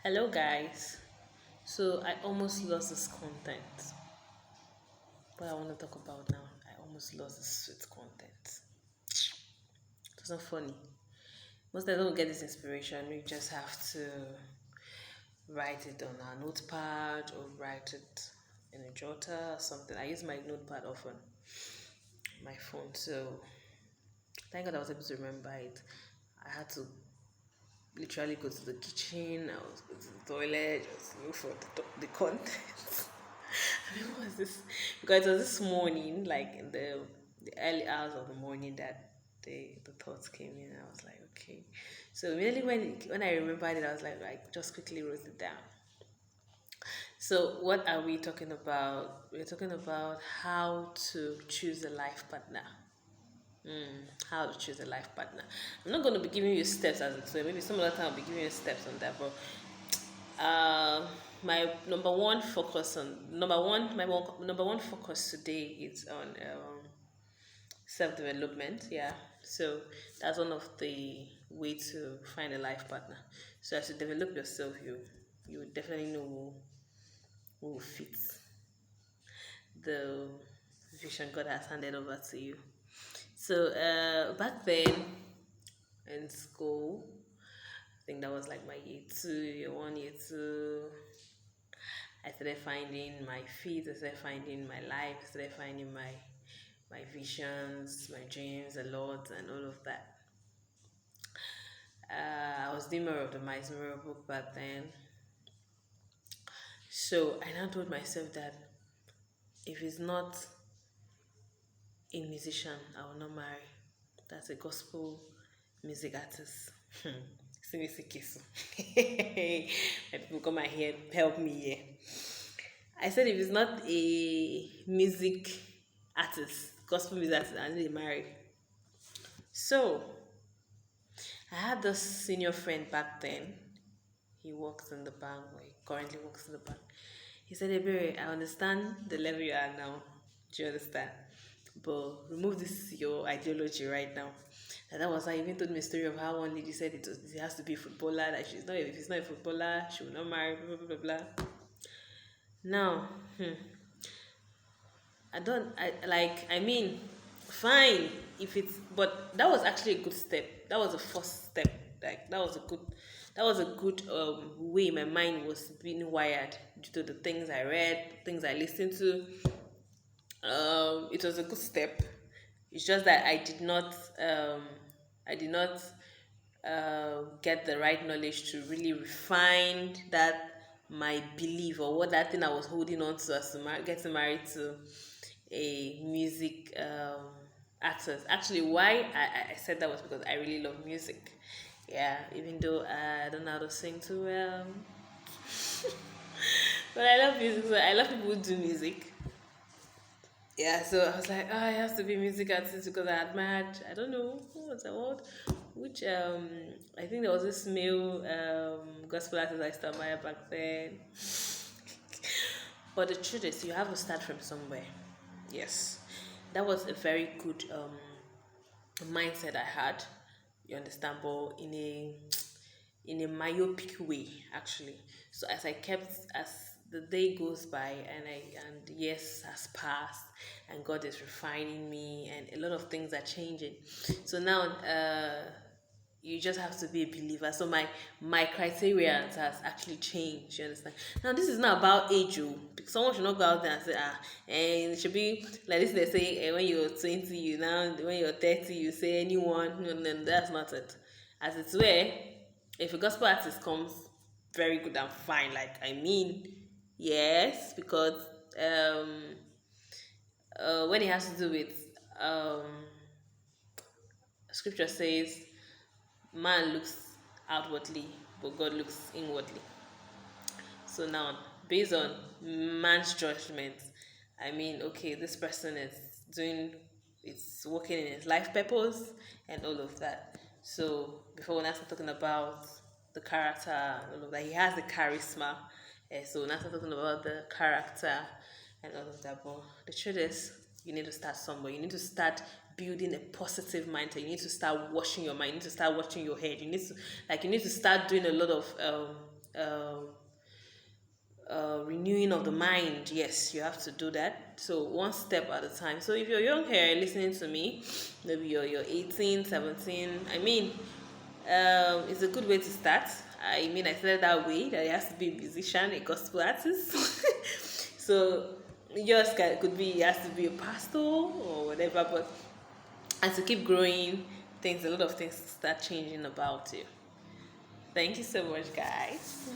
Hello, guys. So I almost lost this content. What I want to talk about now, I almost lost this sweet content. It was not funny. Most times, don't get this inspiration. We just have to write it on our notepad or write it in a jotter or something. I use my notepad often, my phone. So thank God I was able to remember it. I had to literally go to the kitchen. I was go to the toilet just look for the content. I mean, what was this? Because it was this morning, like in the early hours of the morning, that the thoughts came in. I was like, okay. So immediately when I remembered it, I was like, I just quickly wrote it down. So what are we talking about? We're talking about how to choose a life partner. How to choose a life partner. I'm not going to be giving you steps as it were. Maybe some other time I'll be giving you steps on that. But my number one focus today is on self development. Yeah, so that's one of the way to find a life partner. So as you develop yourself, you will definitely know who will fit the vision God has handed over to you. So back then in school, I think that was like my year two, year one, year two. I started finding my feet, I started finding my life, I started finding my visions, my dreams a lot, and all of that. I was doing more of the Miles Mirror book back then. So I now told myself that if it's not a musician, I will not marry. That's a gospel music artist. Simi Sikisu. My people come and here, help me here. I said if it's not a music artist, gospel music artist, I need to marry. So I had this senior friend back then. He works in the bank, or he currently works in the bank. He said, Ebere, I understand the level you are now. Do you understand? But remove this your ideology right now. And that was how he even told me a story of how one lady said it has to be a footballer, that she's not if it's not a footballer, she will not marry, blah blah blah blah. Now, I don't I mean, fine if it's but that was actually a good step. That was the first step. Like that was a good way my mind was being wired due to the things I read, things I listened to. It was a good step. It's just that I did not get the right knowledge to really refine that my belief or what that thing I was holding on to as to getting married to a music artist. Actually, why I said that was because I really love music. Yeah, even though I don't know how to sing too well, but I love music. So I love people who do music. Yeah, so I was like, oh, I have to be a music artist because I admired, I don't know, what was the word? Which, I think there was this male gospel artist I used to admire back then. But the truth is, you have to start from somewhere. Yes. That was a very good mindset I had, you understand, but in a myopic way actually. So as the day goes by and years has passed and God is refining me and a lot of things are changing. So now you just have to be a believer. So my criteria has actually changed. You understand? Now this is not about age. Oh. Someone should not go out there and say and it should be like this. They say when you're 20, you now when you're 30, you say anyone. No, no, that's not it. As it's where if a gospel artist comes, very good and fine. Like I mean, yes, because when it has to do with scripture says man looks outwardly, but God looks inwardly. So now, based on man's judgment, I mean, okay, this person is it's working in his life purpose and all of that. So before when I start talking about the character and all of that, he has the charisma. So when I start talking about the character and all of that, but the truth is, you need to start somewhere. You need to start building a positive mindset. You need to start washing your mind. You need to start washing your head. You need to start doing a lot of renewing of the mind. Yes, you have to do that. So one step at a time. So if you're young here listening to me, maybe you're 18, 17. I mean, it's a good way to start. I mean, I started that way, that it has to be a musician, a gospel artist. So yours could be, it has to be a pastor or whatever. But as you keep growing, a lot of things start changing about you. Thank you so much, guys.